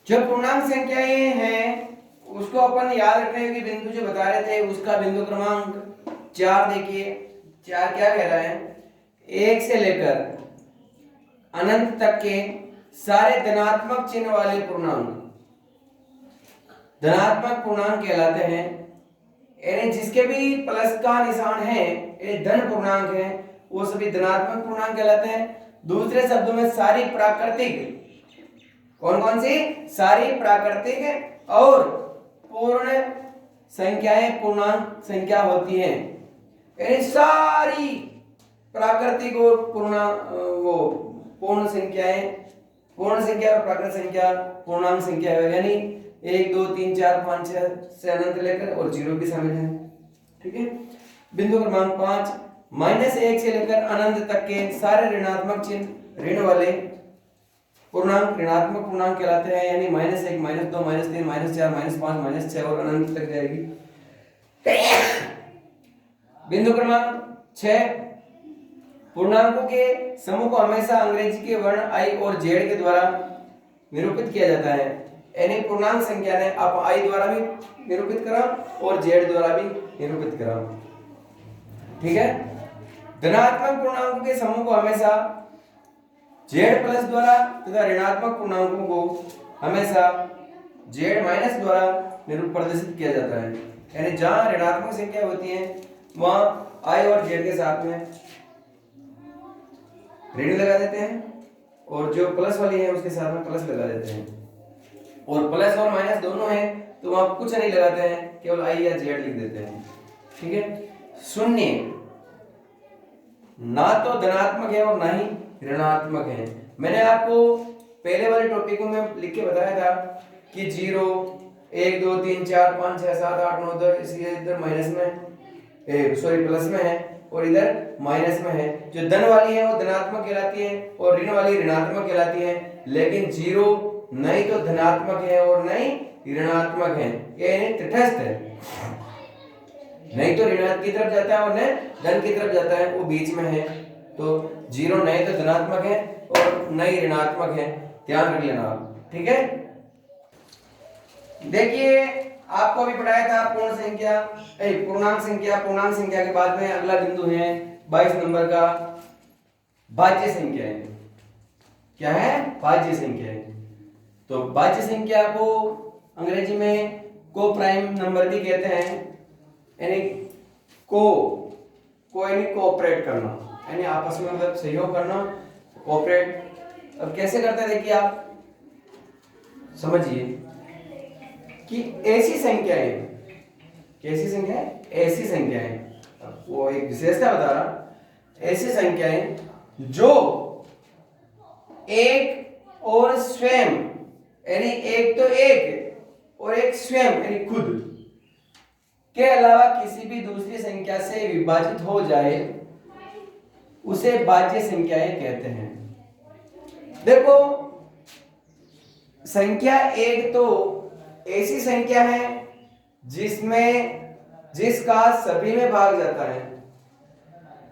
जो पूर्णांक संख्याएं हैं उसको अपन याद रखने के बिंदु जो बता रहे थे, उसका बिंदु क्रमांक 4 देखिए। 4 क्या कह रहा है? 1 से लेकर अनंत तक के सारे धनात्मक चिन्ह वाले पूर्णांक धनात्मक पूर्णांक कहलाते हैं। यानी जिसके भी प्लस का निशान है, ये धन पूर्णांक है, वो सभी धनात्मक पूर्णांक कहलाते हैं। दूसरे शब्दों में सारी प्राकृतिक, कौन कौन सी? सारी प्राकृतिक और पूर्ण संख्याएं पूर्णांक संख्या होती हैं। यानी सारी प्राकृतिक और पूर्ण संख्याएं, पूर्ण संख्या और प्राकृतिक संख्या पूर्णांक संख्या है। यानी 1 2 3 4 5 6 से अनंत लेकर और 0 भी शामिल है। ठीक है। बिंदु क्रमांक 5, -1 से लेकर अनंत तक के सारे ऋणात्मक चिन्ह ऋण वाले पूर्णांक ऋणात्मक पूर्णांक कहलाते हैं। यानी -1 -2 -3 -4 -5 -6 और अनंत तक जाएगी। बिंदु क्रमांक 6, पूर्णांकों के समूह को हमेशा अंग्रेजी के वर्ण आई और जेड के द्वारा निरूपित किया जाता है। यानी पूर्णांक संख्या ने आप आई द्वारा भी निरूपित करा और जेड द्वारा भी निरूपित करा। ठीक है। धनात्मक पूर्णांकों के समूह को हमेशा जेड प्लस द्वारा तथा ऋणात्मक पूर्णांकों को हमेशा जेड माइनस द्वारा प्रदर्शित किया जाता है। यानी जहां ऋणात्मक संख्या होती है वहां आई और जेड के साथ में ऋण लगा देते हैं और जो प्लस वाली है उसके साथ में प्लस लगा देते हैं। और प्लस और माइनस दोनों है तो वहां कुछ नहीं लगाते हैं, केवल आई या जेड लिख देते हैं। ठीक है। शून्य ना तो धनात्मक है और ना ही ऋणात्मक है। मैंने आपको पहले वाले टॉपिकों में लिख के बताया था कि 0 1 2 3 4 5 6 7 8 9 10, इसलिए इधर माइनस में प्लस में है और इधर माइनस में है। जो धन वाली है वो धनात्मक कहलाती है और ऋण वाली ऋणात्मक कहलाती है। लेकिन 0 नहीं तो धनात्मक है और नहीं ऋणात्मक है, ये तटस्थ है। नहीं तो ऋण की तरफ जाता है और नहीं धन की तरफ जाता है, वो बीच में है। तो 0 नहीं तो धनात्मक है और नहीं ऋणात्मक है, ध्यान रख लेना आप। ठीक है। देखिए आपको अभी पढ़ाया था पूर्ण संख्या पूर्णांक संख्या। पूर्णांक संख्या के बाद में अगला बिंदु है 22 नंबर का भाज्य संख्याएं। क्या है? भाज्य संख्याएं। तो भाज्य संख्या को अंग्रेजी में को प्राइम नंबर भी कहते हैं। यानी यानी कोऑपरेट करना, यानी आपस में मतलब सहयोग करना, कोऑपरेट। अब कैसे करते हैं देखिए आप समझिए कि ऐसी संख्याएं, कैसी संख्याएं? ऐसी संख्याएं, वो एक विशेषता बता रहा, ऐसी संख्याएं जो एक और स्वयं, यानी एक तो एक और एक स्वयं यानी खुद के अलावा किसी भी दूसरी संख्या से विभाजित हो जाए उसे भाज्य संख्याएं कहते हैं। देखो संख्या एक तो ऐसी संख्या है जिसका सभी में भाग जाता है।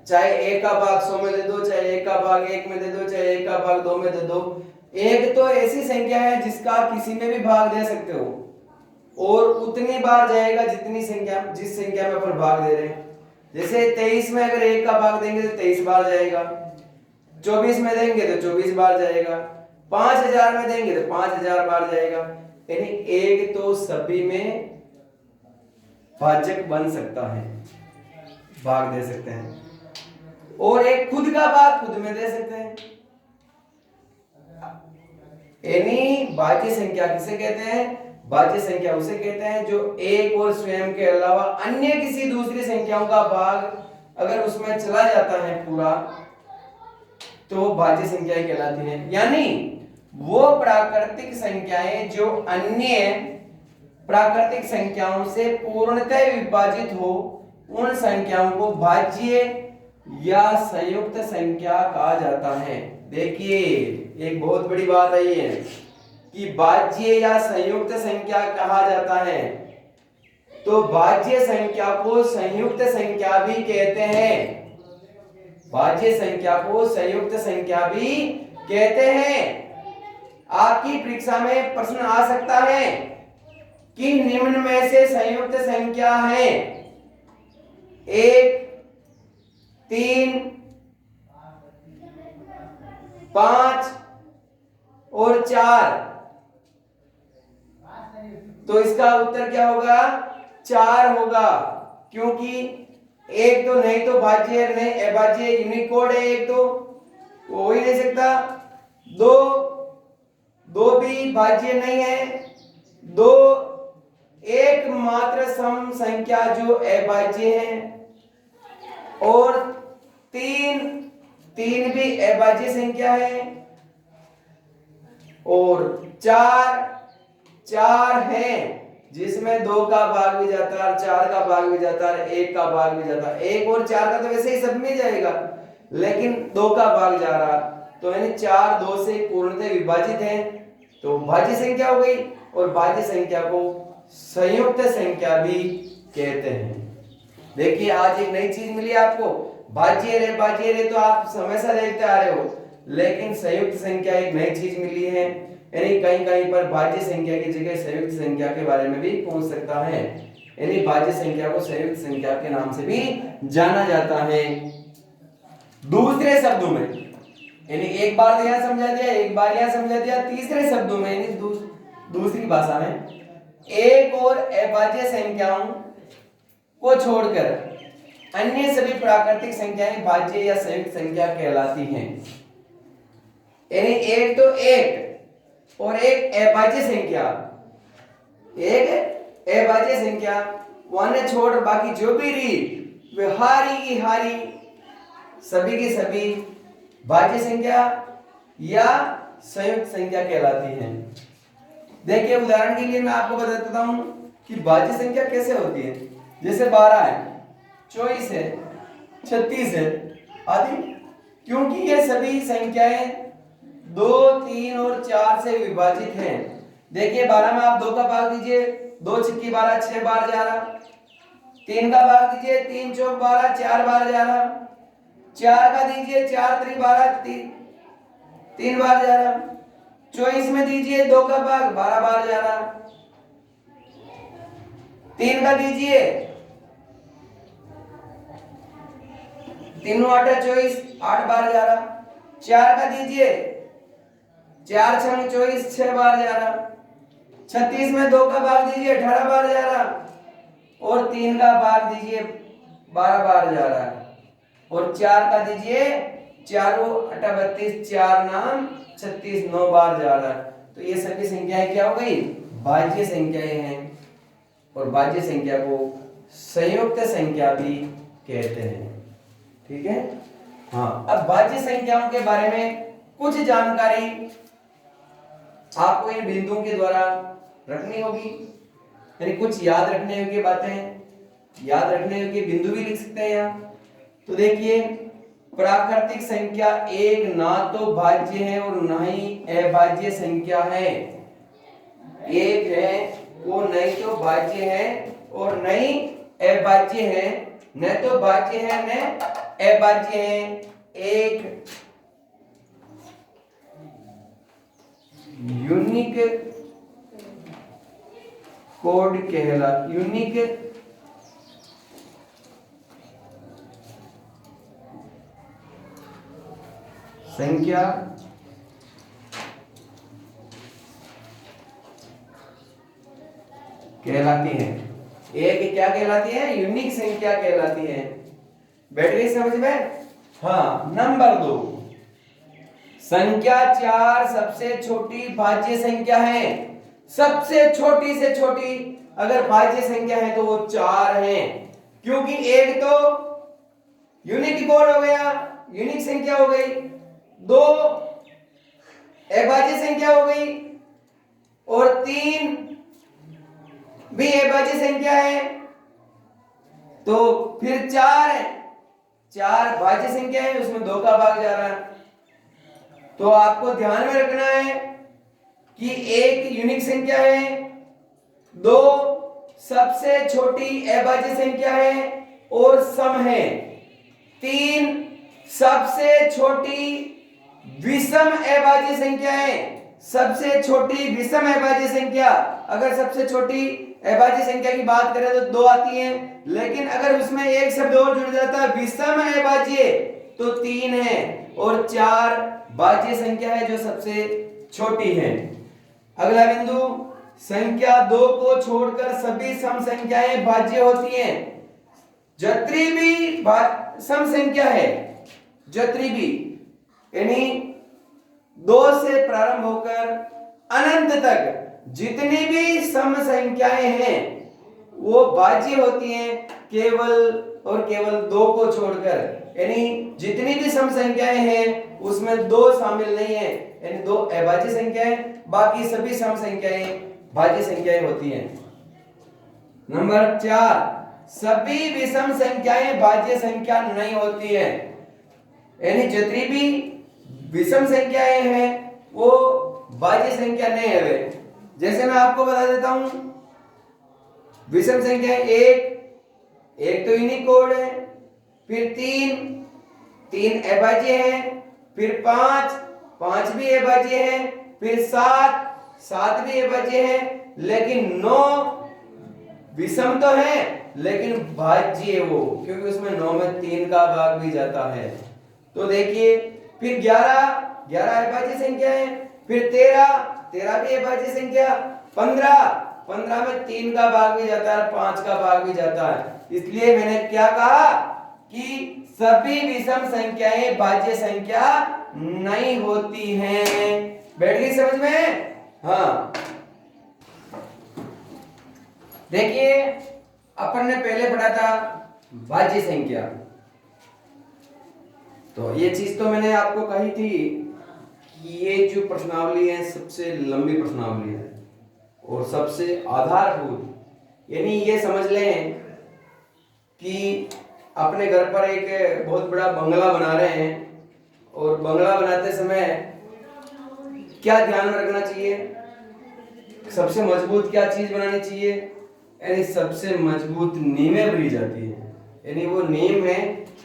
चाहे एक का भाग 100 में दे दो, चाहे एक का भाग 1 में दे दो, चाहे एक का भाग 2 में दे दो। एक तो ऐसी संख्या है जिसका किसी में भी भाग दे सकते हो और उतनी बार जाएगा जिस संख्या में अपन भाग दे रहे हैं। जैसे 23 में अगर एक का भाग देंगे तो 23 बार जाएगा, 24 में देंगे तो 24 बार जाएगा, 5000 में देंगे तो 5000 बार जाएगा। यानी एक तो सभी में भाजक बन सकता है, भाग दे सकते हैं, और एक खुद का भाग खुद में दे सकते हैं। यानी भाज्य संख्या किसे कहते हैं? भाज्य संख्या उसे कहते हैं जो एक और स्वयं के अलावा अन्य किसी दूसरी संख्याओं का भाग अगर उसमें चला जाता है पूरा तो भाज्य संख्याएं कहलाती हैं। यानी वो प्राकृतिक संख्याएं जो अन्य प्राकृतिक संख्याओं से पूर्णतः विभाजित हो उन संख्याओं को भाज्य या संयुक्त संख्या कहा जाता है। देखिए एक बहुत बड़ी बात आई है कि भाज्य या संयुक्त संख्या कहा जाता है। तो भाज्य संख्या को संयुक्त संख्या भी कहते हैं, भाज्य संख्या को संयुक्त संख्या भी कहते हैं। आपकी परीक्षा में प्रश्न आ सकता है कि निम्न में से संयुक्त संख्या है 1, 3, 5 और 4, तो इसका उत्तर क्या होगा? 4 होगा, क्योंकि एक तो नहीं तो भाज्य है, नहीं अभाज्य, यूनिकोड है एक, तो हो ही नहीं सकता। दो भी भाज्य नहीं है। दो एकमात्र सम संख्या जो अभाज्य है, और तीन भी अभाज्य संख्या है, और चार है जिसमें 2 का भाग भी जाता है, 4 का भाग भी जाता है, 1 का भाग भी जाता है। 1 और 4 का तो वैसे ही सब में जाएगा, लेकिन 2 का भाग जा रहा, तो यानी 4 2 से पूर्णतः विभाजित है, तो भाज्य संख्या हो गई। और भाज्य संख्या को संयुक्त संख्या भी कहते हैं। देखिए आज एक नई चीज मिली आपको, भाज्य रे तो आप हमेशा देखते आ रहे हो, लेकिन संयुक्त संख्या एक नई चीज मिली है। यानी कहीं कहीं पर भाज्य संख्या की जगह संयुक्त संख्या के बारे में भी पूछ सकता है, यानी भाज्य संख्या को संयुक्त संख्या के नाम से भी जाना जाता है। दूसरे शब्दों में, यानी एक बार तो यहां समझा दिया, एक बार यहां समझा दिया, तीसरे शब्दों में यानी दूसरी भाषा में, एक और अभाज्य संख्याओं को छोड़कर अन्य सभी प्राकृतिक संख्याएं भाज्य या संयुक्त संख्या कहलाती हैं। यानी एक तो एक और एक अभाज्य संख्या, एक अभाज्य संख्या वन छोड़ बाकी जो भी रही वे हारी की हारी सभी की सभी भाज्य संख्या या संयुक्त संख्या कहलाती हैं। देखिए उदाहरण के लिए मैं आपको बता देता हूं कि भाज्य संख्या कैसे होती है। जैसे 12 है, 24 है, 36 है आदि, क्योंकि ये सभी संख्याएं 2, 3 और 4 से विभाजित हैं। देखिए 12 में आप 2 का भाग दीजिए, 2 छक्की 12, 6 बार जा रहा। 3 का भाग दीजिए, 3 चौक 12, 4 बार जा रहा। 4 का दीजिए, 4 3 12, 3 बार जा रहा। 24 में दीजिए 2 का भाग, 12 बार जा रहा। 3 का दीजिए, 3 8 24, 8 बार जा रहा। 4 का दीजिए, 4 6 24, 6 बार जा रहा। 36 में 2 का भाग दीजिए, 18 बार जा रहा। और 3 का भाग दीजिए, 12 बार जा रहा। और 4 का दीजिए, 4 8 32, 4 नाम 36, 9 बार जा रहा है। तो ये सभी संख्याएं क्या हो गई? भाज्य संख्याएं हैं, और भाज्य संख्या को संयुक्त संख्या भी कहते हैं। ठीक है। हाँ, अब भाज्य संख्याओं के बारे में कुछ जानकारी आपको इन बिंदुओं के द्वारा रखनी होगी, यानी कुछ याद रखने योग्य बातें, याद रखने योग्य बिंदु भी लिख सकते हैं यहाँ। तो देखिए प्राकृतिक संख्या एक ना तो भाज्य है और ना ही अभाज्य संख्या है। एक है वो नहीं तो भाज्य है और नहीं अभाज्य है, न तो भाज्य है न अभाज्य है। एक यूनिक कोड यूनिक संख्या कहलाती है। एक क्या कहलाती है? यूनिक संख्या कहलाती है। बैटरी समझ में? हाँ। नंबर 2, संख्या 4 सबसे छोटी भाज्य संख्या है। सबसे छोटी से छोटी अगर भाज्य संख्या है तो वो 4 है, क्योंकि एक तो यूनिक कोड हो गया, यूनिक संख्या हो गई, 2 अभाज्य संख्या हो गई, और 3 भी अभाज्य संख्या है, तो फिर 4 है। 4 भाज्य संख्या है, उसमें 2 का भाग जा रहा है। तो आपको ध्यान में रखना है कि एक यूनिक संख्या है, 2 सबसे छोटी अभाज्य संख्या है और सम है, 3 सबसे छोटी विषम अभाज्य संख्या है। सबसे छोटी विषम अभाज्य संख्या, अगर सबसे छोटी अभाज्य संख्या की बात करें तो 2 आती है, लेकिन अगर उसमें एक शब्द और जुड़ जाता है विषम अभाज्य तो 3 है, और 4 भाज्य संख्या है जो सबसे छोटी है। अगला बिंदु, संख्या 2 को छोड़कर सभी सम संख्याएं भाज्य होती हैं। जितनी भी सम संख्या है, जितनी भी यानी 2 से प्रारंभ होकर अनंत तक जितनी भी सम संख्याएं हैं वो भाज्य होती हैं, केवल और केवल 2 को छोड़कर। यानी जितनी भी सम संख्याएं हैं उसमें 2 शामिल नहीं है, यानी 2 अभाज्य संख्याएं, बाकी सभी सम संख्याएं भाज्य संख्याएं होती हैं। नंबर 4, सभी विषम संख्याएं भाज्य संख्या नहीं होती है, यानी जितनी भी विषम संख्याएं हैं वो भाज्य संख्या नहीं है वे। जैसे मैं आपको बता देता हूं, विषम संख्या 1 तो यूनिकोड है, फिर 3 अभाज्य है, फिर 5 भी अभाज्य है, फिर 7 भी अभाज्य है, लेकिन 9 विषम तो है लेकिन भाज्य है वो, क्योंकि उसमें 9 में 3 का भाग भी जाता है। तो देखिए, फिर 11 अभाज्य संख्या है, फिर 13 भी अभाज्य संख्या, 15 में 3 का भाग भी जाता है, 5 का भाग भी जाता है। इसलिए मैंने क्या कहा कि सभी विषम संख्याएं भाज्य संख्या नहीं होती हैं। बैठ गई समझ में? हाँ, देखिए अपन ने पहले पढ़ा था भाज्य संख्या, तो ये चीज तो मैंने आपको कही थी कि ये जो प्रश्नावली है सबसे लंबी प्रश्नावली है और सबसे आधारभूत, यानी ये समझ लें कि अपने घर पर एक बहुत बड़ा बंगला बना रहे हैं और बंगला बनाते समय क्या ध्यान में रखना चाहिए, सबसे मजबूत क्या चीज बनानी चाहिए, यानी सबसे मजबूत नींवें भरी जाती है, यानी वो नींव है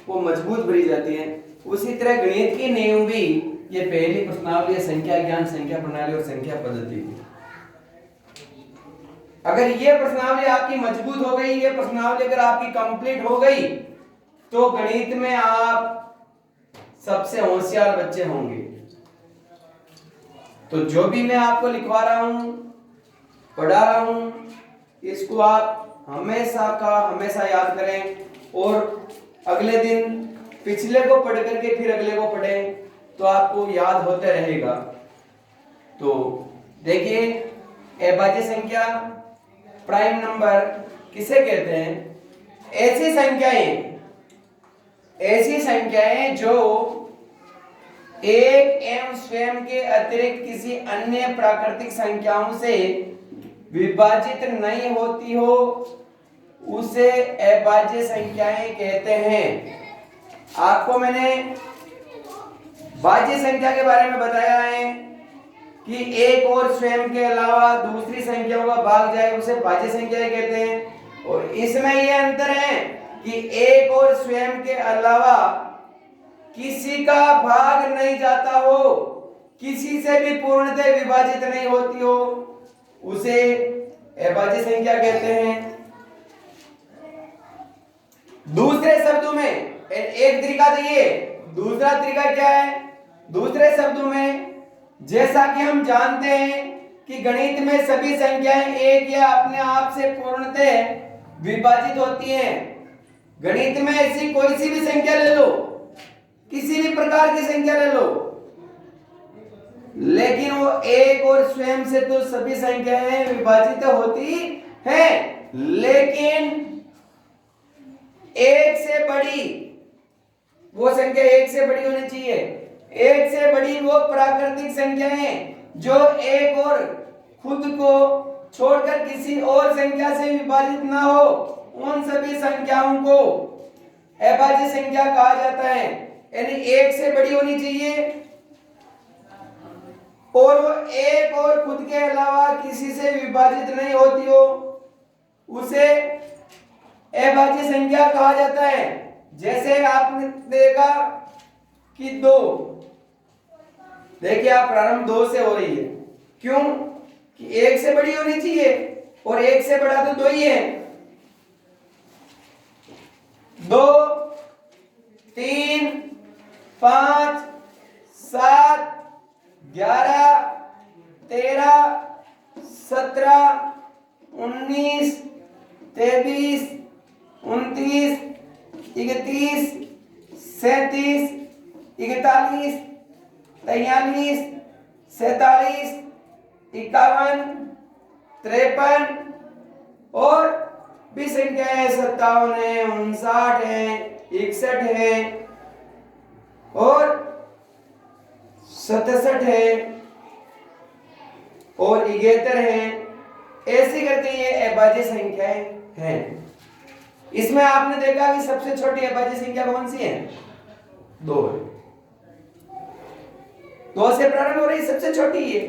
वो मजबूत भरी जाती है। उसी तरह गणित की नींव भी ये पहली प्रश्नावली है, संख्या ज्ञान, संख्या प्रणाली और संख्या पद्धति की। अगर ये प्रश्नावली आपकी मजबूत हो गई, ये प्रश्नावली अगर आपकी कंप्लीट हो गई, तो गणित में आप सबसे होशियार बच्चे होंगे। तो जो भी मैं आपको लिखवा रहा हूं, पढ़ा रहा हूं, इसको आप हमेशा का हमेशा याद करें और अगले दिन पिछले को पढ़ करके फिर अगले को पढ़ें तो आपको याद होते रहेगा। तो देखिए, अभाज्य संख्या, प्राइम नंबर किसे कहते हैं? ऐसी संख्याएं जो एक एवं स्वयं के अतिरिक्त किसी अन्य प्राकृतिक संख्याओं से विभाजित नहीं होती हो, उसे अभाज्य संख्याएं कहते हैं। आपको मैंने भाज्य संख्या के बारे में बताया है कि एक और स्वयं के अलावा दूसरी संख्याओं का भाग जाए उसे भाज्य संख्याएं कहते हैं, और इसमें यह अंतर है कि एक और स्वयं के अलावा किसी का भाग नहीं जाता हो, किसी से भी पूर्णतः विभाजित नहीं होती हो, उसे अभाज्य संख्या कहते हैं। दूसरे शब्दों में, एक तरीका तो ये, दूसरा तरीका क्या है? दूसरे शब्दों में, जैसा कि हम जानते हैं कि गणित में सभी संख्याएं एक या अपने आप से पूर्णतः विभाजित होती हैं। गणित में ऐसी कोई सी भी संख्या ले लो, किसी भी प्रकार की संख्या ले लो, लेकिन वो एक और स्वयं से तो सभी संख्याएं विभाजित होती हैं, लेकिन एक से बड़ी वो संख्या एक से बड़ी होनी चाहिए। एक से बड़ी वो प्राकृतिक संख्याएं जो एक और खुद को छोड़कर किसी और संख्या से विभाजित ना हो, उन सभी संख्याओं को अभाज्य संख्या कहा जाता है। यानी एक से बड़ी होनी चाहिए और वो एक और खुद के अलावा किसी से विभाजित नहीं होती हो, उसे अभाज्य संख्या कहा जाता है। जैसे आपने देखा कि 2, देखिए आप प्रारंभ 2 से हो रही है, क्यों कि एक से बड़ी होनी चाहिए और एक से बड़ा तो 2 ही है। 2 3 5 7 11 13 17 19 23 29 31 37 41 43 47 51 53 और भी संख्या है 57 है 59 है 61 है और 67 है और 71 है। ऐसे करके ये अभाज्य संख्याएं हैं। इसमें आपने देखा कि सबसे छोटी अभाज्य संख्या कौन सी है? 2 है। 2 से प्रारंभ हो रही सबसे छोटी है।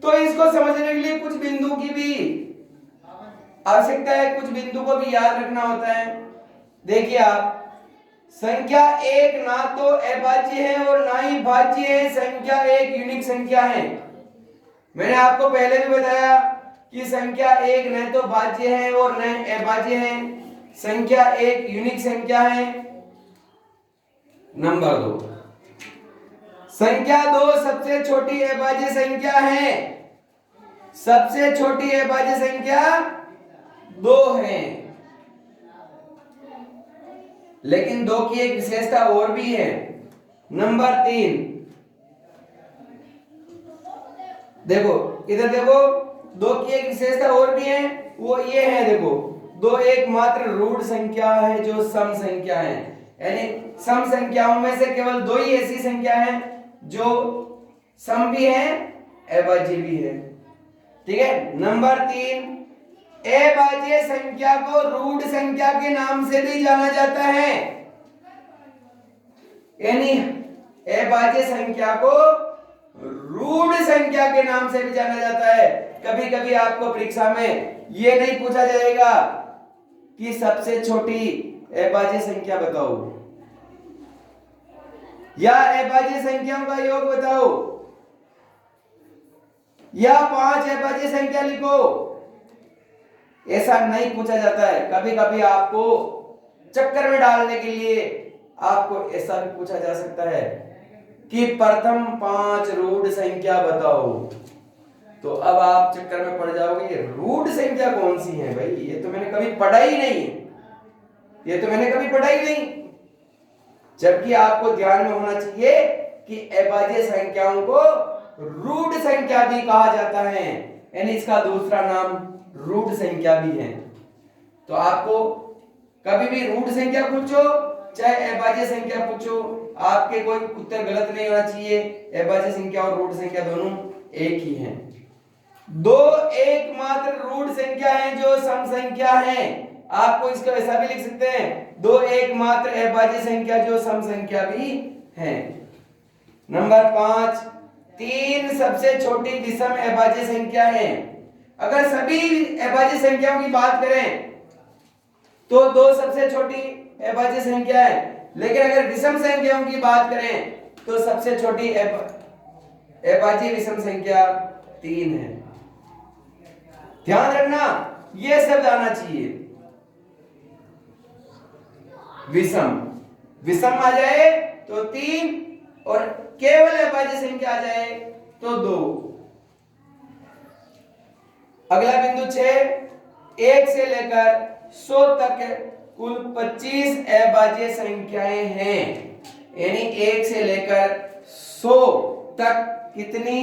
तो इसको समझने के लिए कुछ बिंदु की भी आवश्यकता है, कुछ बिंदु को भी याद रखना होता है। देखिए आप, संख्या 1 ना तो अभाज्य है और ना ही भाज्य है। संख्या 1 यूनिक संख्या है। मैंने आपको पहले भी बताया कि संख्या 1 न तो भाज्य है और न अभाज्य है। संख्या 1 यूनिक संख्या है। नंबर 2, संख्या 2 सबसे छोटी अभाज्य संख्या है। सबसे छोटी अभाज्य संख्या 2 है। लेकिन 2 की एक विशेषता और भी है। नंबर 3, देखो इधर देखो, 2 की एक विशेषता और भी है, वो ये है। देखो 2 एकमात्र रूढ़ संख्या है जो सम संख्या है। यानी सम संख्याओं में से केवल 2 ही ऐसी संख्या है जो सम भी है अभाज्य भी है। ठीक है। नंबर 3, अभाज्य संख्या को रूढ़ संख्या के नाम से भी जाना जाता है। यानी अभाज्य संख्या को रूढ़ संख्या के नाम से भी जाना जाता है। कभी कभी आपको परीक्षा में यह नहीं पूछा जाएगा कि सबसे छोटी अभाज्य संख्या बताओ या अभाज्य संख्याओं का योग बताओ या 5 अभाज्य संख्या लिखो। ऐसा नहीं पूछा जाता है। कभी कभी आपको चक्कर में डालने के लिए आपको ऐसा भी पूछा जा सकता है कि प्रथम 5 रूढ़ संख्या बताओ। तो अब आप चक्कर में पड़ जाओगे, ये रूढ़ संख्या कौन सी है भाई? ये तो मैंने कभी पढ़ा ही नहीं। ये तो मैंने कभी पढ़ा ही नहीं। जबकि आपको ध्यान में होना चाहिए कि अभाज्य संख्याओं को रूढ़ संख्या भी कहा जाता है। यानी इसका दूसरा नाम रूढ़ संख्या भी है। तो आपको कभी भी रूढ़ संख्या पूछो चाहे अभाज्य संख्या पूछो, आपके कोई उत्तर गलत नहीं होना चाहिए। अभाज्य संख्या और रूढ़ संख्या दोनों एक ही हैं। 2 एकमात्र रूढ़ संख्या है जो सम संख्या है। आपको इसको ऐसा भी लिख सकते हैं, 2 एकमात्र अभाज्य संख्या जो सम संख्या भी है। नंबर 5, 3 सबसे छोटी विषम अभाज्य संख्या है। अगर सभी अभाज्य संख्याओं की बात करें तो 2 सबसे छोटी अभाज्य संख्या है, लेकिन अगर विषम संख्याओं की बात करें तो सबसे छोटी अभाज्य विषम संख्या 3 है। ध्यान रखना, यह शब्द आना चाहिए। विषम विषम आ जाए तो 3 और केवल अभाज्य संख्या आ जाए तो 2। अगला बिंदु 6, 1 से लेकर 100 तक कुल 25 अभाज्य संख्याएं हैं। यानी 1 से लेकर 100 तक कितनी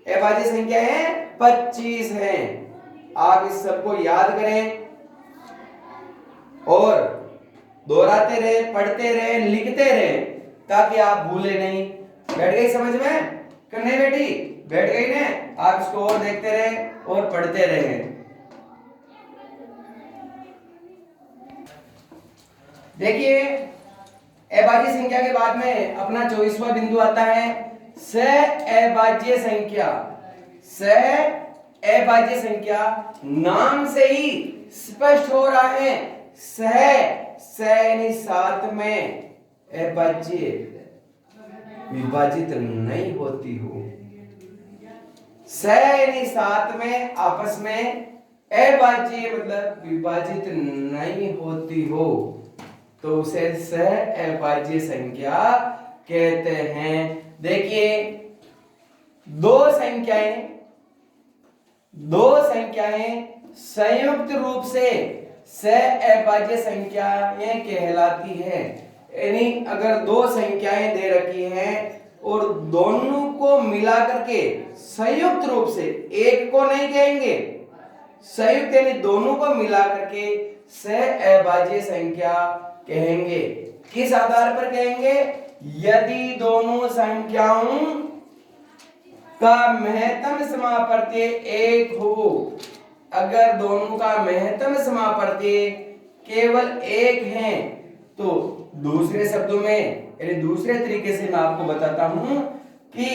अभाज्य संख्या है? 25 हैं। आप इस सबको याद करें और दोहराते रहे, पढ़ते रहे, लिखते रहे ताकि आप भूले नहीं। बैठ गई समझ में? नहीं बेटी? बैठ गई ना? आप इसको और देखते रहे और पढ़ते रहे। देखिए अभाज्य संख्या के बाद में अपना 24वां बिंदु आता है सहअभाज्य संख्या। सहअभाज्य संख्या नाम से ही स्पष्ट हो रहा है। यानी साथ में अभाज्य विभाजित नहीं होती हो। यानी साथ में आपस में अभाज्य मतलब विभाजित नहीं होती हो तो उसे सहअभाज्य संख्या कहते हैं। देखिए दो संख्याएं संयुक्त रूप से सहअभाज्य संख्याएं कहलाती है। यानी अगर दो संख्याएं दे रखी हैं और दोनों को मिला करके संयुक्त रूप से, एक को नहीं कहेंगे, संयुक्त यानी दोनों को मिला करके सहअभाज्य संख्या कहेंगे। किस आधार पर कहेंगे? यदि दोनों संख्याओं का महत्तम समापर्त्य एक हो। अगर दोनों का महत्तम समापर्त्य केवल एक है तो दूसरे शब्दों में यानी दूसरे तरीके से मैं आपको बताता हूं कि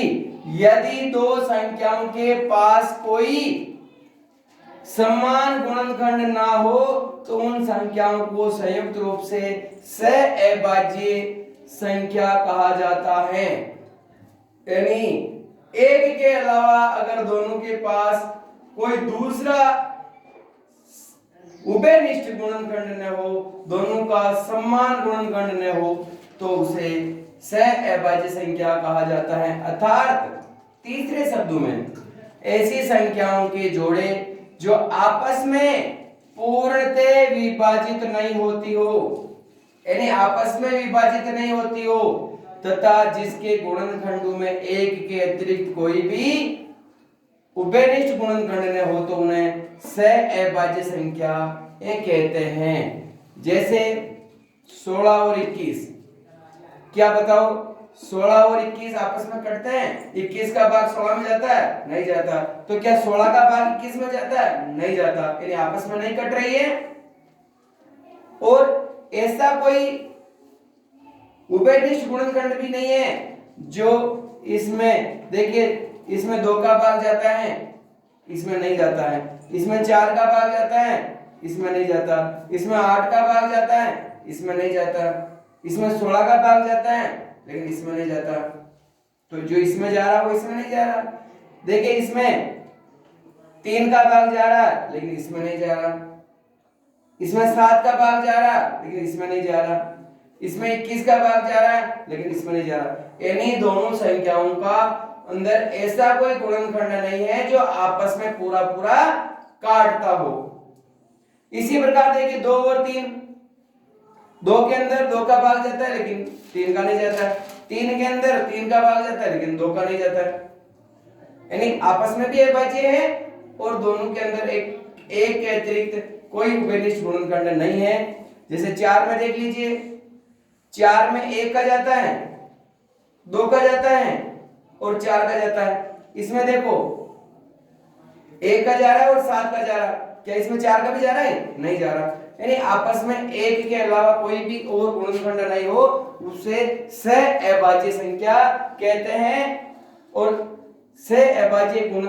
यदि दो संख्याओं के पास कोई समान गुणनखंड ना हो तो उन संख्याओं को संयुक्त रूप से सहअभाज्य संख्या कहा जाता है। यानी एक के अलावा अगर दोनों के पास कोई दूसरा उभयनिष्ठ गुणनखंड न हो, दोनों का समान गुणनखंड न हो तो उसे सहअभाज्य संख्या कहा जाता है। अर्थात तीसरे शब्दों में ऐसी संख्याओं के जोड़े जो आपस में पूर्णतः विभाजित नहीं होती हो, यानी आपस में विभाजित नहीं होती हो तथा जिसके गुणनखंडों में एक के अतिरिक्त कोई भी उभयनिष्ठ गुणनखंड न हो तो उन्हें सहअभाज्य संख्या कहते हैं। जैसे 16 और 21, क्या बताओ 16 और 21 आपस में कटते हैं? 21 का भाग 16 में जाता है? नहीं जाता। तो क्या 16 का भाग 21 में जाता है? नहीं जाता, यानी आपस में नहीं कट रही है। और ऐसा कोई उभयनिष्ठ गुणनखंड भी नहीं है जो इसमें, देखिए इसमें 2 का भाग जाता है, इसमें नहीं जाता है, इसमें 4 का भाग जाता है, इसमें नहीं जाता, इसमें 8 का भाग जाता है, इसमें नहीं जाता, इसमें 16 का भाग जाता है लेकिन इसमें नहीं जाता। तो जो इसमें जा रहा वो इसमें नहीं जा रहा। देखिए इसमें 3 का भाग जा रहा है लेकिन इसमें नहीं जा रहा, इसमें 7 का भाग जा रहा है लेकिन इसमें नहीं जा रहा, इसमें 21 का भाग जा रहा है लेकिन इसमें नहीं जा रहा। यानी दोनों संख्याओं का अंदर ऐसा कोई गुणनखंड नहीं है जो आपस में पूरा पूरा काटता हो। इसी प्रकार देखिए 2 और 3, 2 के अंदर 2 का भाग जाता है लेकिन 3 का नहीं जाता है, 3 के अंदर 3 का भाग जाता है लेकिन 2 का नहीं जाता है। यानी आपस में भी अभाज्य है और दोनों के अंदर एक के अतिरिक्त कोई उभयनिष्ठ गुणनखंड नहीं है। जैसे 4 में देख लीजिए, 4 में 1 का जाता है, 2 का जाता है और 4 का जाता है। इसमें देखो 1 का जा रहा है और 7 का जा रहा है, क्या इसमें 4 का भी जा रहा है? नहीं जा रहा। यानी आपस में एक के अलावा कोई भी और गुणनखंड नहीं हो उसे सहअभाज्य संख्या कहते हैं। और सहअभाज्य गुण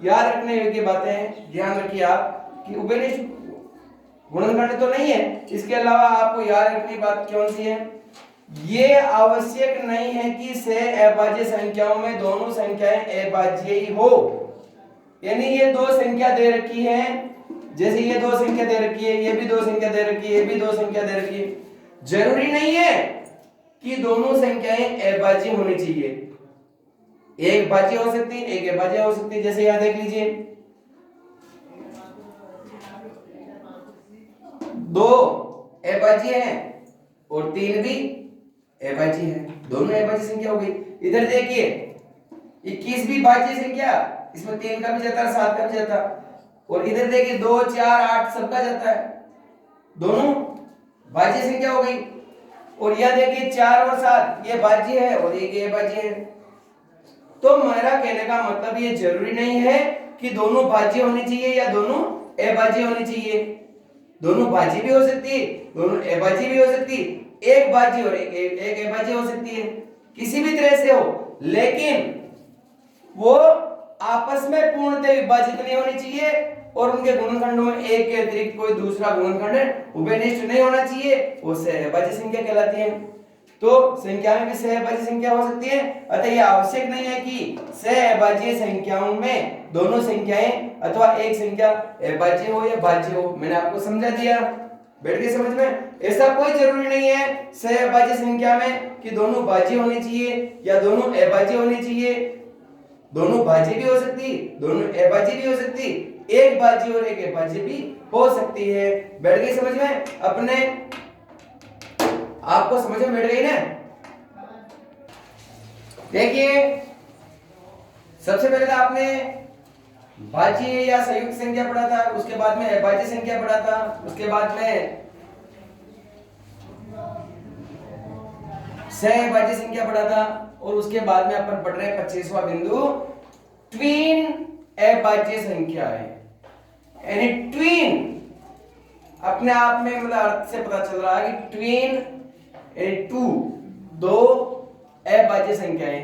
याद रखने योग्य बातें हैं, ध्यान रखिए आप कि उभयनिष्ठ गुणनखंड तो नहीं है, इसके अलावा आपको याद रखने की बात कौन सी है? ये आवश्यक नहीं है कि सहअभाज्य संख्याओं में दोनों संख्याएं अभाज्य ही हो। यानी ये दो संख्या दे रखी है, जैसे ये 2 संख्या दे रखी है, ये भी 2 संख्या दे रखी है, ये भी 2 संख्या दे रखी है, जरूरी नहीं है कि दोनों संख्याएं अभाज्य होनी चाहिए। एक भाज्य हो सकती है, एक अभाज्य हो सकती है। जैसे यहां देख लीजिए 2 अभाज्य है और 3 भी अभाज्य है, दोनों अभाज्य संख्या हो गई। इधर देखिए 21 भी भाज्य संख्या, इसमें 3 का भी जाता है, 7 का भी जाता है। और इधर देखिए 2, 4, 8 सबका जाता है, दोनों भाज्य संख्या हो गई। और यह देखिए 4 और 7 ये भाज्य है और ये अभाज्य है। तो मेरा कहने का मतलब ये जरूरी नहीं है कि दोनों भाज्य होनी चाहिए या दोनों अभाज्य होनी चाहिए। दोनों भाज्य भी हो सकती है, दोनों अभाज्य भी हो सकती है, एक भाज्य और एक अभाज्य हो सकती है, किसी भी तरह से हो, लेकिन वो आपस में पूर्णतः विभाजित नहीं होनी चाहिए और उनके गुणनखंडों में एक के अतिरिक्त कोई दूसरा गुणनखंड उभयनिष्ठ नहीं होना चाहिए, वो सहअभाज्य संख्या कहलाती है। तो संख्या में भी सहअभाज्य संख्या हो सकती है। अतः यह आवश्यक नहीं है कि सहअभाज्य संख्याओं में दोनों संख्याएं अथवा एक संख्या अभाज्य हो या भाज्य हो। मैंने आपको समझा दिया, बैठ गई समझ में। ऐसा कोई जरूरी नहीं है सहअभाज्य संख्या में कि दोनों भाज्य होनी चाहिए या दोनों अभाज्य होनी चाहिए। दोनों भाज्य भी हो सकती, दोनों अभाज्य भी हो सकती, एक भाज्य और एक अभाज्य भी हो सकती है। बैठ गई समझ में? अपने आपको समझ में बैठ गई ना? देखिए सबसे पहले तो आपने भाज्य या संयुक्त संख्या पढ़ा था, उसके बाद में अभाज्य संख्या पढ़ा था, उसके बाद में सहअभाज्य संख्या पढ़ा था, और उसके बाद में अपन पढ़ रहे हैं 25वां बिंदु ट्वीन अभाज्य संख्या है। यानी ट्वीन अपने आप में मतलब अर्थ से पता चल रहा है कि ट्वीन यानी टू, दो अभाज्य संख्याएं,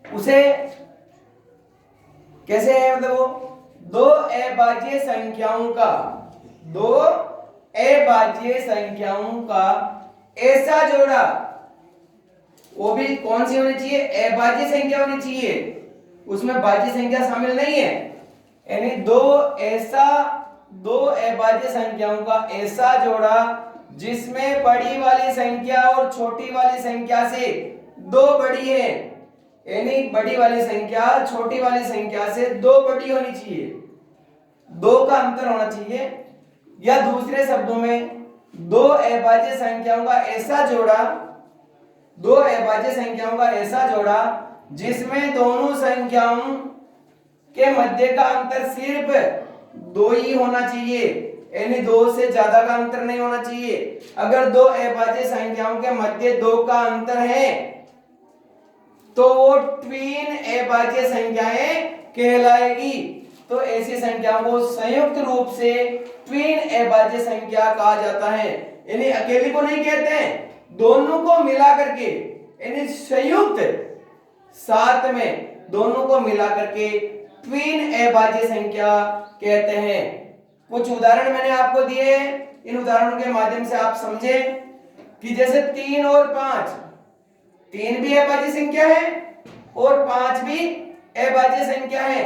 उसे कैसे है मतलब वो दो अभाज्य संख्याओं का ऐसा जोड़ा, वो भी कौन सी होनी चाहिए? अभाज्य संख्या होनी चाहिए, उसमें भाज्य संख्या शामिल नहीं है। यानी दो अभाज्य संख्याओं का ऐसा जोड़ा जिसमें बड़ी वाली संख्या और छोटी वाली संख्या से दो बड़ी है, यानी बड़ी वाली संख्या छोटी वाली संख्या से दो बड़ी होनी चाहिए, दो का अंतर होना चाहिए। या दूसरे शब्दों में दो अभाज्य संख्याओं का ऐसा जोड़ा जिसमें दोनों संख्याओं के मध्य का अंतर सिर्फ दो ही होना चाहिए, यानी दो से ज्यादा का अंतर नहीं होना चाहिए। अगर दो अभाज्य संख्याओं के मध्य दो का अंतर है तो वो ट्वीन अभाज्य संख्याएं कहलाएगी। तो ऐसी संख्याओं को संयुक्त रूप से ट्वीन अभाज्य संख्या कहा जाता है। यानी अकेली को नहीं कहते हैं, दोनों को मिला करके, यानी संयुक्त साथ में दोनों को मिला करके ट्वीन अभाज्य संख्या कहते हैं। कुछ उदाहरण मैंने आपको दिए, इन उदाहरणों के माध्यम से आप समझे कि जैसे 3 और 5, 3 भी अभाज्य संख्या है और 5 भी अभाज्य संख्या है।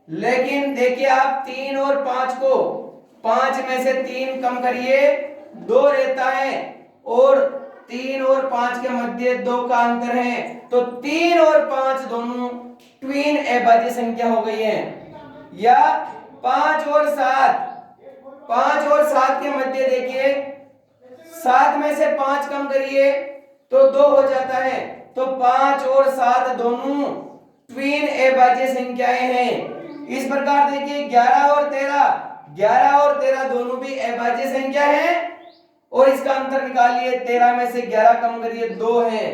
लेकिन देखिए आप 3 और 5 को 5 में से 3 कम करिए, 2 रहता है, और 3 और 5 के मध्य 2 का अंतर है, तो 3 और 5 दोनों ट्वीन अभाज्य संख्या हो गई है। या 5 और 7 के मध्य देखिए 7 में से 5 कम करिए तो 2 हो जाता है, तो 5 और 7 दोनों ट्वीन अभाज्य संख्याएं हैं। इस प्रकार देखिए 11 और 13 दोनों भी अभाज्य संख्या है, और इसका अंतर निकालिए, 13 में से 11 कम करिए 2 है,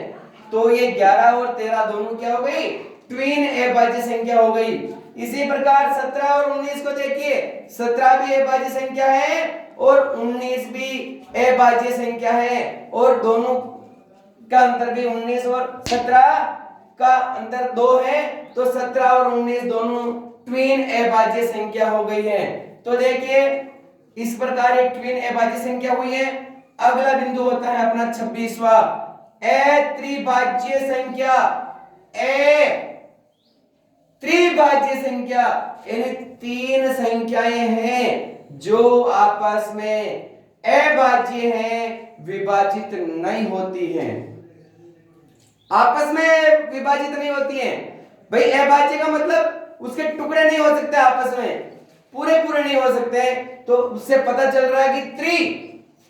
तो ये 11 और 13 दोनों क्या हो गई? ट्वीन अभाज्य संख्या हो गई। इसी प्रकार 17 और 19 को देखिए, 17 भी अभाज्य संख्या है और 19 भी अभाज्य संख्या है, और दोनों का अंतर भी 19 और 17 का अंतर 2 है, तो 17 और 19 दोनों ट्वीन अभाज्य संख्या हो गई है। तो देखिए इस प्रकार एक ट्वीन अभाज्य संख्या हुई है। अगला बिंदु होता है अपना 26वां, त्रिभाज्य संख्या। त्रिभाज्य संख्या यानी 3 संख्याएं हैं जो आपस में अभाज्य हैं, विभाजित नहीं होती हैं। आपस में विभाजित नहीं होती हैं भाई। अभाज्य का मतलब उसके टुकड़े नहीं हो सकते आपस में, पूरे नहीं हो सकते, तो उससे पता चल रहा है कि त्रि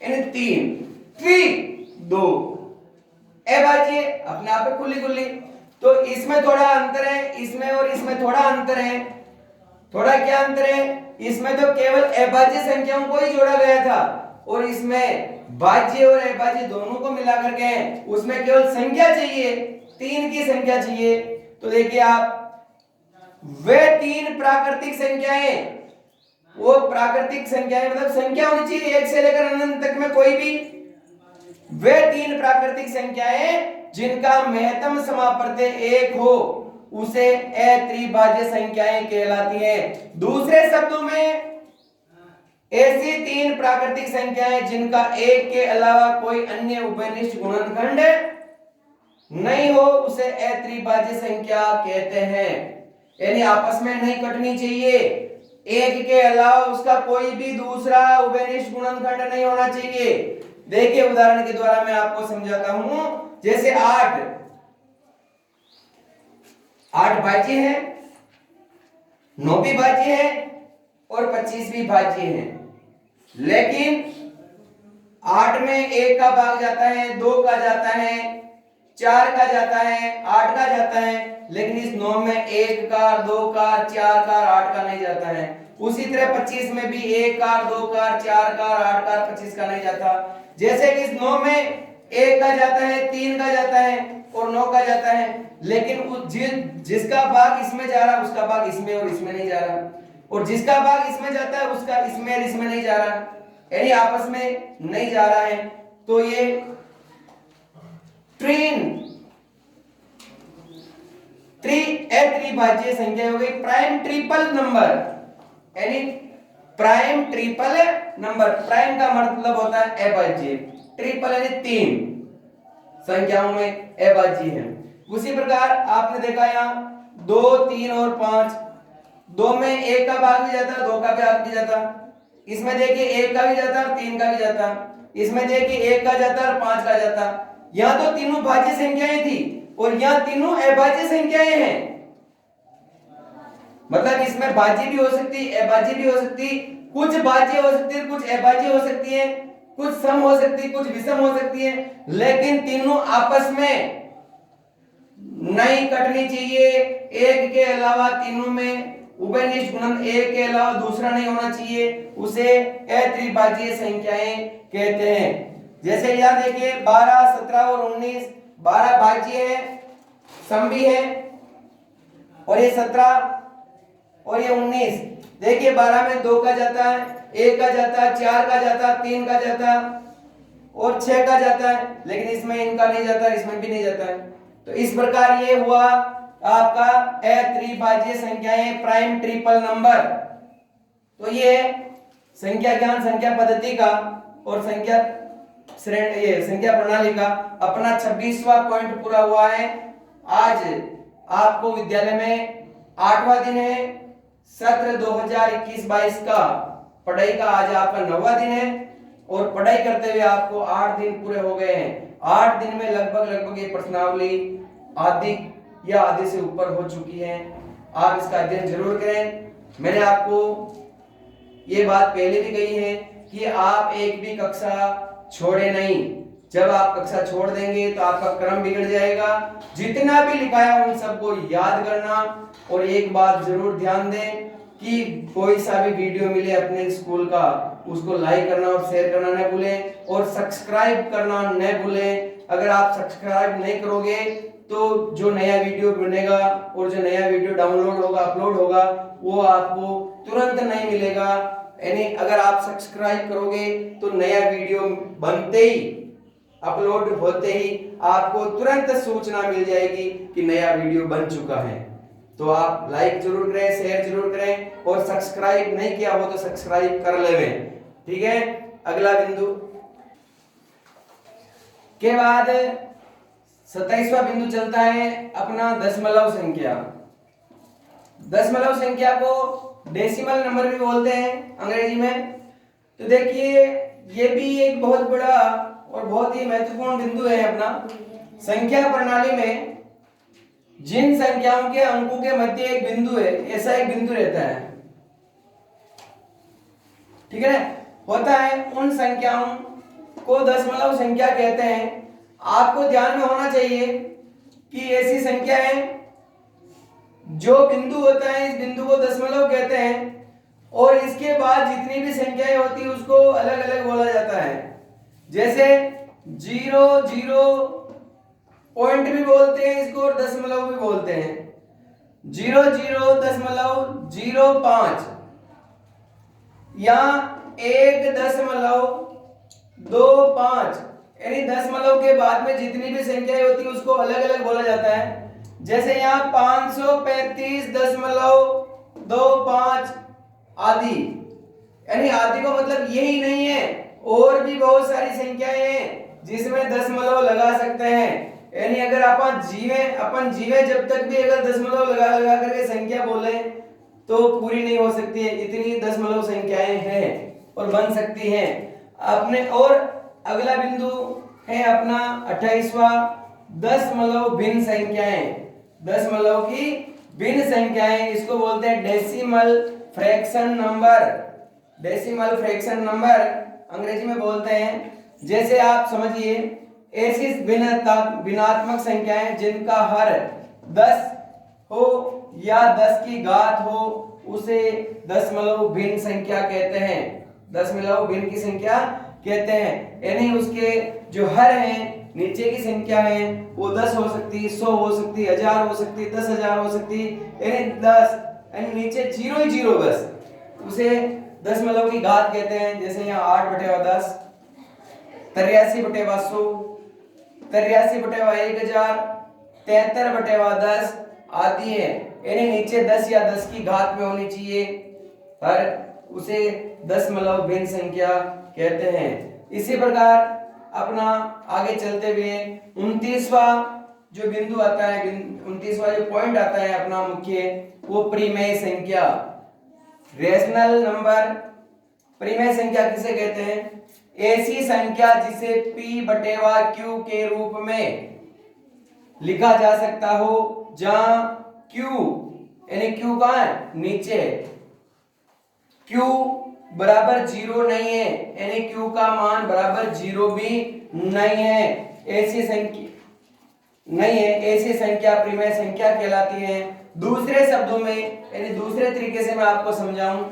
यानी 3, त्रि 2, अभाज्य अपने आप में खुली। तो इसमें थोड़ा अंतर है, इसमें और इसमें थोड़ा अंतर है। थोड़ा क्या अंतर है? इसमें तो केवल अभाज्य संख्याओं को ही जोड़ा गया था, और इसमें भाज्य और अभाज्य दोनों को मिला करके उसमें केवल संख्या चाहिए, 3 की संख्या चाहिए। तो देखिए आप, वे 3 प्राकृतिक संख्याएं, वो प्राकृतिक संख्याएं मतलब संख्या होनी चाहिए 1 से लेकर अनंत तक में कोई भी, वे 3 प्राकृतिक संख्याएं जिनका महत्तम समापर्त्य 1 हो उसे अत्रिभाज्य संख्याएं कहलाती हैं। दूसरे शब्दों में ऐसी तीन प्राकृतिक संख्याएं जिनका एक के अलावा कोई अन्य उभयनिष्ठ गुणनखंड नहीं हो उसे अत्रिभाज्य संख्या कहते हैं। यानी आपस में नहीं कटनी चाहिए, एक के अलावा उसका कोई भी दूसरा उभयनिष्ठ गुणनखंड नहीं होना चाहिए। देखिए उदाहरण के द्वारा मैं आपको समझाता हूं। जैसे 8 भाज्य है, 9 भी भाज्य है और 25 भी भाज्य है। लेकिन 8 में 1 का भाग जाता है, 2 का जाता है, 4 का जाता है, 8 का जाता है, लेकिन इस 9 में 1 का, 2 का, 4 का, 8 का नहीं जाता है। उसी तरह 25 में भी 1 का, 2 का, 4 का, 8 का, 25 का नहीं जाता। जैसे कि इस 9 में 1 का जाता है, 3 का जाता है और 9 का जाता है, लेकिन जिसका भाग इसमें जा रहा है उसका भाग इसमें और इसमें नहीं जा रहा, और जिसका भाग इसमें जाता है उसका इसमें और इसमें नहीं जा रहा, यानी आपस में नहीं जा रहा है। तो ये त्रिभाज्य संख्या हो गई। प्राइम ट्रिपल नंबर यानी प्राइम ट्रिपल नंबर, प्राइम का मतलब होता है अभाज्य, ट्रिपल यानी 3 संख्याओं में अभाज्य है। उसी प्रकार आपने देखा यहाँ 2, 3 और 5, 2 में 1 का भाग भी जाता, 2 का भाग भी जाता, इसमें देखिए 1 का भी जाता और 3 का भी जाता, इसमें देखिए 1 का जाता और 5 का जाता। यहाँ तो तीनों भाज्य संख्याएं थी और यहाँ तीनों अभाज्य संख्याएं हैं। मतलब इसमें भाज्य भी हो सकती है, अभाज्य भी हो सकती, कुछ भाज्य हो सकती है, कुछ अभाज्य हो सकती है, कुछ सम हो सकती है, कुछ विषम हो सकती है, लेकिन तीनों आपस में नहीं कटनी चाहिए। एक के अलावा तीनों में उभयनिष्ठ गुणन एक के अलावा दूसरा नहीं होना चाहिए, उसे अत्रिभाज्य संख्याएं कहते हैं। जैसे यहां देखिए 12, 17 और 19, 12 भाज्य है, सम भी है, और ये 17 और ये 19, देखिए 12 में 2 का जाता है, 1 का जाता है, 4 का जाता है, 3 का जाता है और 6 का जाता है, लेकिन इसमें इनका नहीं जाता, इसमें भी नहीं जाता है। तो इस प्रकार ये हुआ आपका अत्रिभाज्य संख्याएं, प्राइम ट्रिपल नंबर। तो ये संख्या ज्ञान, संख्या पद्धति का और संख्या श्रेणी, ये संख्या प्रणाली का अपना 26वां पॉइंट पूरा हुआ है। आज आपको विद्यालय में 8वां दिन है, सत्र 2021-22 का पढ़ाई का आज आपका 9वां दिन है, और पढ़ाई करते हुए आपको 8 दिन पूरे हो गए हैं। 8 दिन में लगभग ये प्रश्नावली आधी या आधे से ऊपर हो चुकी है। आप इसका अध्ययन जरूर करें। मैंने आपको ये बात पहले भी कही है कि आप एक भी कक्षा छोड़े नहीं। जब आप कक्षा छोड़ देंगे तो आपका क्रम बिगड़ जाएगा। जितना भी लिखा है उन सबको याद करना, और एक बात जरूर ध्यान दें कि कोई सा भी वीडियो मिले अपने स्कूल का, उसको लाइक करना और शेयर करना न भूलें, और सब्सक्राइब करना न भूलें। अगर आप सब्सक्राइब नहीं करोगे तो जो नया वीडियो बनेगा और जो नया वीडियो डाउनलोड होगा, अपलोड होगा, वो आपको तुरंत नहीं मिलेगा। यानी अगर आप सब्सक्राइब करोगे तो नया वीडियो बनते ही, अपलोड होते ही आपको तुरंत सूचना मिल जाएगी कि नया वीडियो बन चुका है। तो आप लाइक जरूर करें, शेयर जरूर करें, और सब्सक्राइब नहीं किया हो तो सब्सक्राइब कर लेवें। ठीक है। अगला बिंदु के बाद 27वां बिंदु चलता है अपना दशमलव संख्या। दशमलव संख्या को डेसिमल नंबर भी बोलते हैं अंग्रेजी में। तो देखिए ये भी एक बहुत बड़ा और बहुत ही महत्वपूर्ण बिंदु है अपना। संख्या प्रणाली में जिन संख्याओं के अंकों के मध्य एक बिंदु है, ऐसा एक बिंदु रहता है, ठीक है, होता है, उन संख्याओं को दशमलव संख्या कहते हैं। आपको ध्यान में होना चाहिए कि ऐसी संख्या है जो बिंदु होता है, इस बिंदु को दशमलव कहते हैं, और इसके बाद जितनी भी संख्याएं होती है उसको अलग अलग बोला जाता है। जैसे 0, 0 पॉइंट भी बोलते हैं इसको, और दशमलव भी बोलते हैं। 0.005 या 1.25, यानी दशमलव के बाद में जितनी भी संख्याएं होती है उसको अलग अलग बोला जाता है। जैसे यहाँ 535.25 आदि, यानी आदि का मतलब यही नहीं है, और भी बहुत सारी संख्याएं हैं जिसमें दशमलव लगा सकते हैं। यानी अगर अपन जीवे जब तक भी अगर दशमलव लगा लगा करके संख्या बोले तो पूरी नहीं हो सकती है, इतनी दशमलव संख्याएं हैं और बन सकती हैं अपने। और अगला बिंदु है अपना 28वां, दशमलव भिन्न संख्याएं। दशमलव की भिन्न संख्याएं, इसको बोलते हैं decimal fraction number. Decimal fraction number अंग्रेजी में बोलते हैं। जैसे आप समझिए, ऐसी भिन्नात्मक संख्याएं जिनका हर 10 हो या 10 की घात हो उसे दशमलव भिन्न संख्या कहते हैं। दशमलव भिन्न की संख्या कहते हैं। यानी उसके जो हर हैं, नीचे की संख्या है वो 10 हो सकती, 100 हो सकती, 1000 हो सकती, 10,000 हो सकती, यानी 10 यानी नीचे 0 ही 0 बस, उसे दशमलव की घात कहते हैं। जैसे यहाँ 8/10, 83/100, 83/1000, 73/10 आदि है। यानी नीचे 10 या 10 की घात में होनी चाहिए, पर उसे दशमलव भिन्न संख्या कहते हैं। इसी प्रकार अपना आगे चलते हुए 29वां जो बिंदु आता है, 29वां जो पॉइंट आता है अपना मुख्य, वो परिमेय संख्या, रेशनल नंबर। परिमेय संख्या किसे कहते हैं? ऐसी संख्या जिसे p/q के रूप में लिखा जा सकता हो जहां q यानी q कहां है? नीचे। q बराबर 0 नहीं है, यानी q का मान बराबर 0 भी नहीं है, ऐसी संख्या नहीं है, ऐसी संख्या परिमेय संख्या कहलाती है। दूसरे शब्दों में यानी दूसरे तरीके से मैं आपको समझाऊं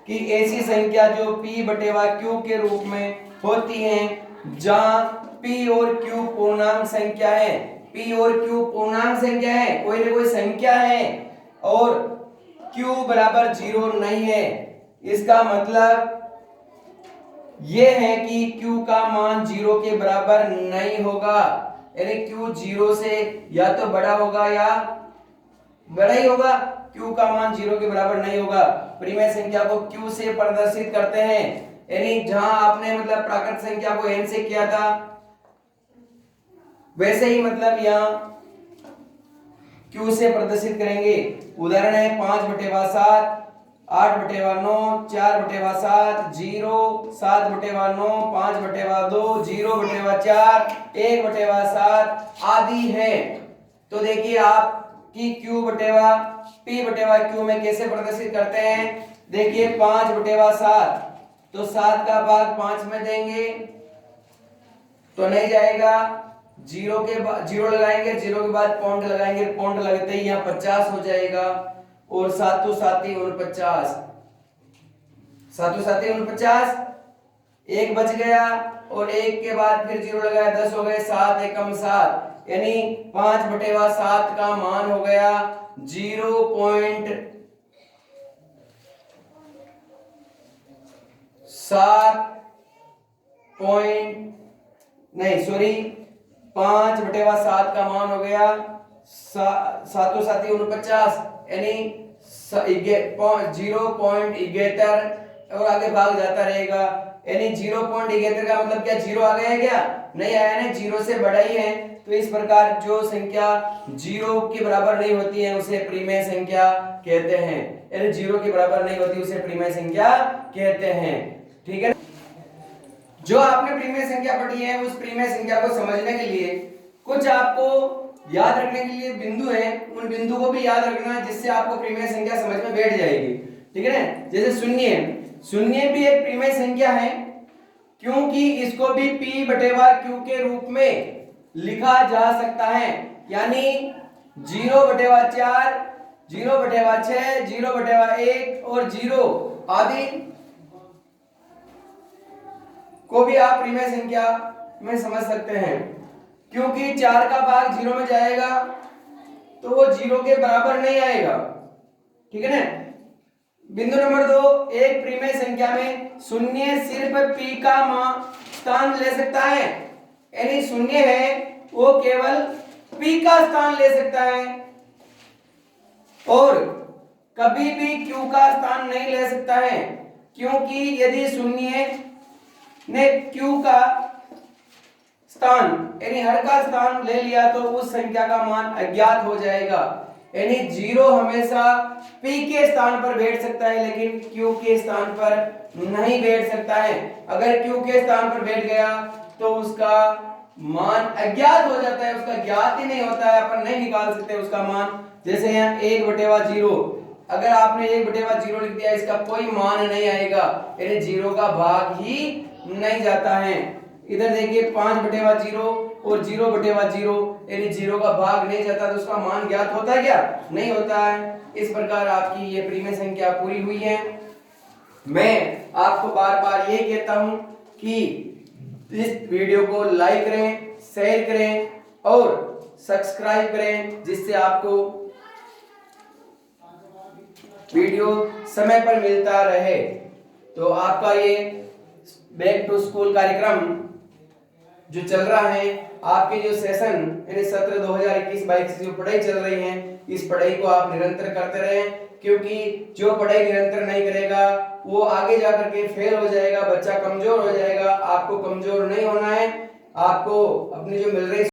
कि ऐसी संख्या जो p/q के रूप में होती हैं जहां p और q पूर्णांक संख्या है, p और q पूर्णांक संख्या है, कोई ना कोई संख्या है और q बराबर 0 नहीं है। इसका मतलब यह है कि q का मान 0 के बराबर नहीं होगा, यानी q 0 से या तो बड़ा होगा या बड़ा ही होगा, q का मान 0 के बराबर नहीं होगा। परिमेय संख्या को q से प्रदर्शित करते हैं, यानी जहां आपने मतलब प्राकृत संख्या को n से किया था वैसे ही मतलब यहाँ q से प्रदर्शित करेंगे। उदाहरण है 5/7, 8/9, 4/7, 0, 7/9, 5/2, 0/4, 1/7 आदि है। तो देखिए आप कि p/q में कैसे प्रदर्शित करते हैं। देखिए 5/7, तो 7 का भाग 5 में देंगे तो नहीं जाएगा, 0 के बाद 0 लगाएंगे, 0 के बाद पॉइंट लगाएंगे, पॉइंट लगते ही यहाँ 50 हो जाएगा, और 7 7 49, 7 7 49, एक बच गया और एक के बाद फिर 0 लगाया, 10 हो गए, 7 एकम 7, यानी 5/7 का मान हो गया 5/7 का मान हो गया 7 7 49, यानी 0.71 और आगे भाग जाता रहेगा। यानी 0.71 का मतलब क्या 0 आ गया है क्या? नहीं आया ना, 0 से बड़ा ही है। तो इस प्रकार जो संख्या 0 के बराबर नहीं होती है उसे परिमेय संख्या कहते हैं, यानी 0 के बराबर नहीं होती उसे परिमेय संख्या कहते हैं। ठीक है, जो आपने परिमेय संख्या पढ़ी है उस परिमेय संख्या को समझने के लिए कुछ आपको याद रखने के लिए बिंदु है, उन बिंदु को भी याद रखना है जिससे आपको परिमेय संख्या समझ में बैठ जाएगी। ठीक है ना, जैसे शून्य भी एक परिमेय संख्या है क्योंकि इसको भी p/q के रूप में लिखा जा सकता है, यानी 0/4, 0/6, 0/1 और 0 आदि को भी आप परिमेय संख्या में समझ सकते हैं। क्योंकि 4 का भाग 0 में जाएगा तो वो 0 के बराबर नहीं आएगा। ठीक है ना। बिंदु नंबर 2, एक परिमेय संख्या में शून्य सिर्फ p का स्थान ले सकता है, यानी शून्य है वो केवल p का स्थान ले सकता है और कभी भी q का स्थान नहीं ले सकता है। क्योंकि यदि शून्य ने q का स्थान यानी हर का स्थान ले लिया तो उस संख्या का मान अज्ञात हो जाएगा। यानी 0 हमेशा p के स्थान पर बैठ सकता है लेकिन q के स्थान पर नहीं बैठ सकता है। अगर q के स्थान पर बैठ गया तो उसका मान अज्ञात हो जाता है, उसका ज्ञात ही नहीं होता है, अपन नहीं निकाल सकते उसका मान। जैसे यहाँ 1/0, अगर आपने 1/0 लिख दिया इसका कोई मान नहीं आएगा, यानी 0 का भाग ही नहीं जाता है। इधर देखिए 5/0 और 0/0 यानी 0 का भाग नहीं जाता तो उसका मान ज्ञात होता है क्या? नहीं होता है। इस प्रकार आपकी ये परिमेय संख्या पूरी हुई है। मैं आपको बार बार ये कहता हूं कि इस वीडियो को लाइक करें, शेयर करें और सब्सक्राइब करें, जिससे आपको वीडियो समय पर मिलता रहे। तो आपका ये बैक टू स्कूल कार्यक्रम जो चल रहा है, आपके जो सेशन यानी सत्र 2021-22 जो पढ़ाई चल रही है, इस पढ़ाई को आप निरंतर करते रहें, क्योंकि जो पढ़ाई निरंतर नहीं करेगा वो आगे जाकर के फेल हो जाएगा, बच्चा कमजोर हो जाएगा। आपको कमजोर नहीं होना है, आपको अपनी जो मिल रही